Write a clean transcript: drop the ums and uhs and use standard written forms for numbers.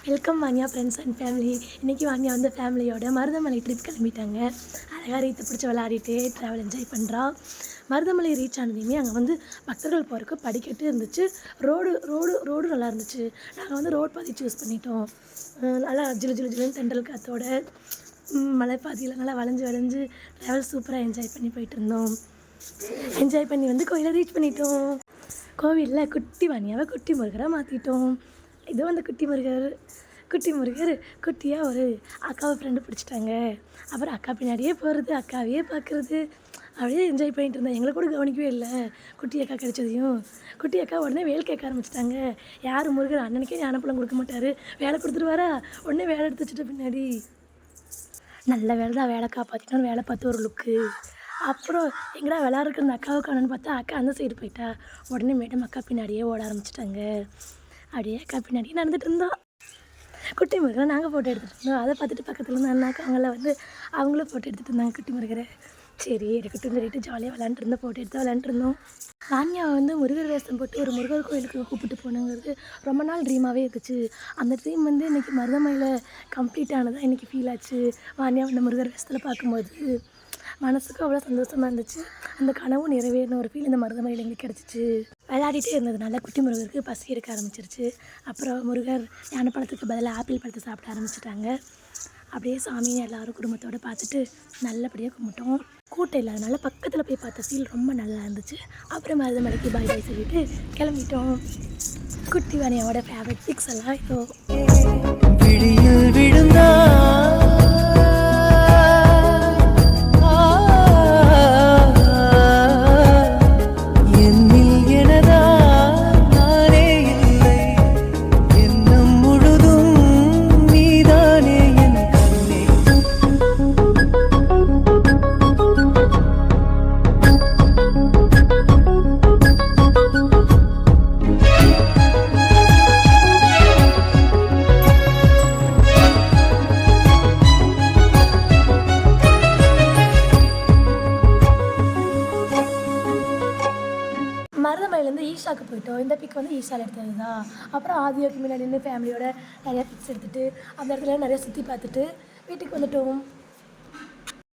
Welcome Vaniya friends and family. இன்றைக்கி வாணியா வந்து ஃபேமிலியோட மருதமலை ட்ரிப் கிளம்பிட்டாங்க. அழகாக ரீத்தை பிடிச்சி விளையாடிட்டே ட்ராவல் என்ஜாய் பண்ணுறா. மருதமலை ரீச் ஆனதையுமே அங்கே வந்து பக்தர்கள் போகிறதுக்கு படிக்கட்டு இருந்துச்சு. ரோடு நல்லா இருந்துச்சு. நாங்கள் வந்து ரோட் பாதி சூஸ் பண்ணிட்டோம். நல்லா ஜிலுன்னு தென்றல் காற்றோட மலைப்பாதையில் நல்லா வளைஞ்சு ட்ராவல் சூப்பராக என்ஜாய் பண்ணி போயிட்டு இருந்தோம். என்ஜாய் பண்ணி வந்து கோயிலை ரீச் பண்ணிட்டோம். கோவிலில் குட்டி வாணியாவை குட்டி முருகராக மாற்றிட்டோம். இதோ அந்த குட்டி முருகர் குட்டியாக ஒரு அக்காவை ஃப்ரெண்டு பிடிச்சிட்டாங்க. அப்புறம் அக்கா பின்னாடியே போகிறது, அக்காவையே பார்க்குறது, அப்படியே என்ஜாய் பண்ணிட்டு இருந்தேன். எங்களை கூட கவனிக்கவே இல்லை. குட்டி அக்கா கிடைச்சதையும் குட்டி அக்கா உடனே வேலை கேட்க ஆரம்பிச்சிட்டாங்க. யார் முருகர் அண்ணனுக்கே ஞானப்பழம் கொடுக்க மாட்டார், வேலை கொடுத்துருவாரா, உடனே வேலை எடுத்து வச்சுட்ட பின்னாடி நல்ல வேலை தான், வேலை காப்பாற்றிட்டோன்னு வேலை பார்த்து ஒரு லுக்கு. அப்புறம் எங்கடா விளாட்றக்கு அந்த அக்காவை காணுன்னு பார்த்தா அக்கா அந்த சைடு போயிட்டா. உடனே மேடம் அக்கா பின்னாடியே ஓட ஆரம்பிச்சிட்டாங்க. அப்படியே அக்கா பின்னாடியே நடந்துகிட்டு இருந்தோம். குட்டி முருகரை நாங்கள் ஃபோட்டோ எடுத்துகிட்டு இருந்தோம். அதை பார்த்துட்டு பக்கத்தில் இருந்து அண்ணாக்கா அவங்கள வந்து அவங்களும் ஃபோட்டோ எடுத்துகிட்டு இருந்தாங்க குட்டி முருகரை. சரி எடுக்கட்டும்னு சொல்லிட்டு ஜாலியாக விளாண்டுருந்தோம், ஃபோட்டோ எடுத்து விளாண்டுருந்தோம். வாணியாவை வந்து முருகர் வேஷம் போட்டு ஒரு முருகர் கோயிலுக்கு கூப்பிட்டு போகணுங்கிறது ரொம்ப நாள் ட்ரீமாகவே இருந்துச்சு. அந்த ட்ரீம் வந்து இன்றைக்கி மருதமலையில் கம்ப்ளீட் ஆனதாக இன்றைக்கி ஃபீல் ஆச்சு. வாணியாவை இந்த முருகர் வேஷத்தில் பார்க்கும்போது மனசுக்கு அவ்வளோ சந்தோஷமாக இருந்துச்சு. அந்த கனவும் நிறைவேறின ஒரு ஃபீல் இந்த மருதமலையில் எங்களுக்கு கிடச்சிச்சு. விளையாடிட்டே இருந்ததுனால குட்டி முருகருக்கு பசி எடுக்க ஆரம்பிச்சிருச்சு. அப்புறம் முருகர் ஞானப்பழத்துக்கு பதிலாக ஆப்பிள் பழத்தை சாப்பிட ஆரம்பிச்சிட்டாங்க. அப்படியே சாமியை எல்லோரும் குடும்பத்தோடு பார்த்துட்டு நல்லபடியாக கும்பிட்டோம். கூட்டம் இல்லாதனால பக்கத்தில் போய் பார்த்த ஃபீல் ரொம்ப நல்லா இருந்துச்சு. அப்புறம் மருதமலைக்கு பாய் பாய் சொல்லிட்டு கிளம்பிட்டோம். குட்டி வாணியாவோட ஃபேவரட் பிக்ஸ் எல்லாம் இதோ. மருதமலையிலேருந்து ஈஷாவுக்கு போயிட்டோம். இந்த பிக் வந்து ஈஷாவில் எடுத்தது தான். அப்புறம் ஆதியோக்கு முன்னாடி நின்று ஃபேமிலியோட நிறையா பிக்ஸ் எடுத்துகிட்டு அந்த இடத்துல நிறையா சுற்றி பார்த்துட்டு வீட்டுக்கு வந்துட்டோம்.